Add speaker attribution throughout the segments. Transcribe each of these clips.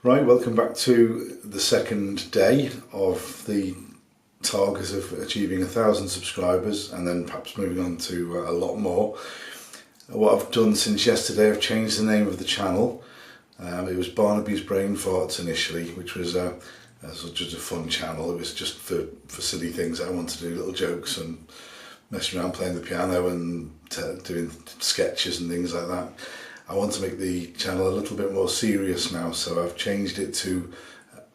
Speaker 1: Right, welcome back to the second day of the target of achieving 1,000 subscribers and then perhaps moving on to a lot more. What I've done since yesterday, I've changed the name of the channel. It was Barnaby's Brain Farts initially, which was just a fun channel. It was just for silly things. I wanted to do little jokes and messing around playing the piano and doing sketches and things like that. I want to make the channel a little bit more serious now, so I've changed it to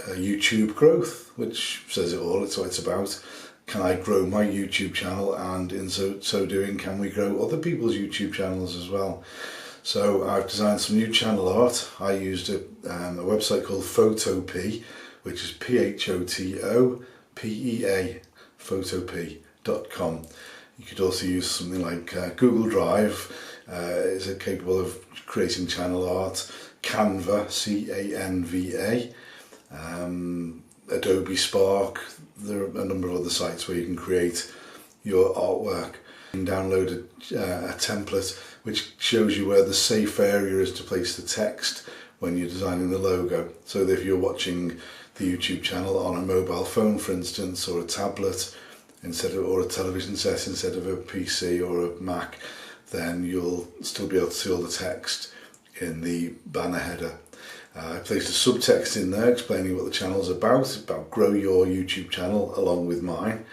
Speaker 1: YouTube growth, which says it all. It's what it's about. Can I grow my YouTube channel, and in so doing, can we grow other people's YouTube channels as well? So I've designed some new channel art. I used a website called Photopea, which is PHOTOPEA, photopea.com. You could also use something like Google Drive. Is it capable of creating channel art? Canva, CANVA, Adobe Spark. There are a number of other sites where you can create your artwork. You can download a template which shows you where the safe area is to place the text when you're designing the logo. So that if you're watching the YouTube channel on a mobile phone, for instance, or a tablet, or a television set instead of a PC or a Mac, then you'll still be able to see all the text in the banner header. I placed a subtext in there explaining what the channel's about grow your YouTube channel along with mine.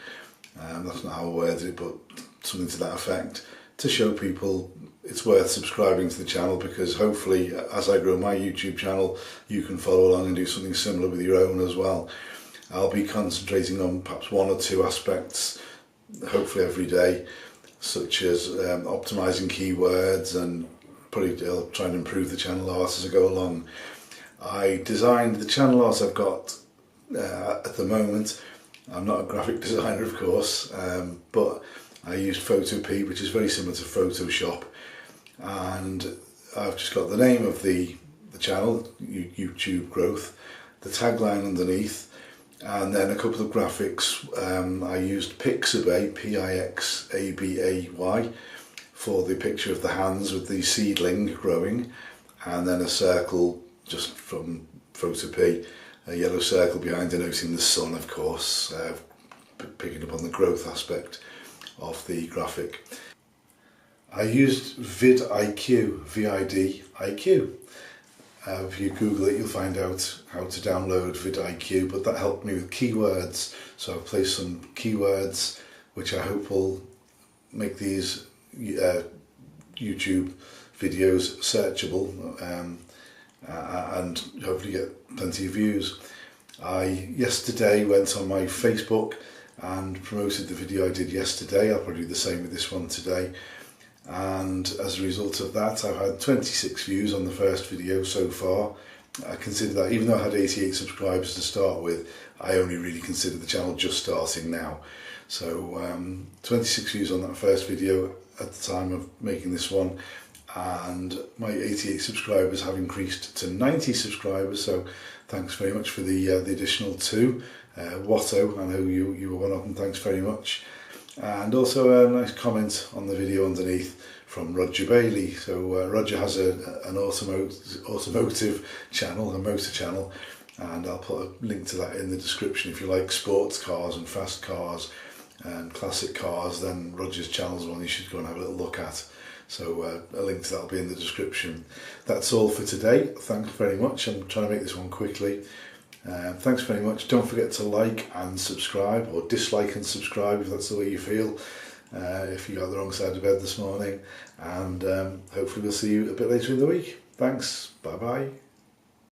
Speaker 1: That's not how I worded it, but something to that effect, to show people it's worth subscribing to the channel, because hopefully as I grow my YouTube channel, you can follow along and do something similar with your own as well. I'll be concentrating on perhaps one or two aspects, hopefully every day, such as optimizing keywords and probably trying to improve the channel art as I go along. I designed the channel art I've got at the moment. I'm not a graphic designer, of course, but I used Photopea, which is very similar to Photoshop, and I've just got the name of the channel, YouTube Growth, the tagline underneath, and then a couple of graphics. I used Pixabay, Pixabay, for the picture of the hands with the seedling growing, and then a circle just from Photopea, a yellow circle behind denoting the sun, of course, picking up on the growth aspect of the graphic. I used vidIQ, vidIQ. If you Google it, you'll find out how to download vidIQ, but that helped me with keywords. So I've placed some keywords which I hope will make these YouTube videos searchable and hopefully get plenty of views. I yesterday went on my Facebook and promoted the video I did yesterday. I'll probably do the same with this one today. And as a result of that, I've had 26 views on the first video so far. I consider that, even though I had 88 subscribers to start with, I only really consider the channel just starting now. So 26 views on that first video at the time of making this one, and my 88 subscribers have increased to 90 subscribers, so thanks very much for the additional two. Watto, I know you were one of them, thanks very much. And also a nice comment on the video underneath from Roger Bailey. So Roger has an automotive channel, a motor channel, and I'll put a link to that in the description. If you like sports cars and fast cars and classic cars, then Roger's channel's one you should go and have a little look at. So a link to that will be in the description. That's all for today. Thanks very much. I'm trying to make this one quickly. Thanks very much. Don't forget to like and subscribe, or dislike and subscribe if that's the way you feel, if you got the wrong side of bed this morning, and hopefully we'll see you a bit later in the week. Thanks, bye bye.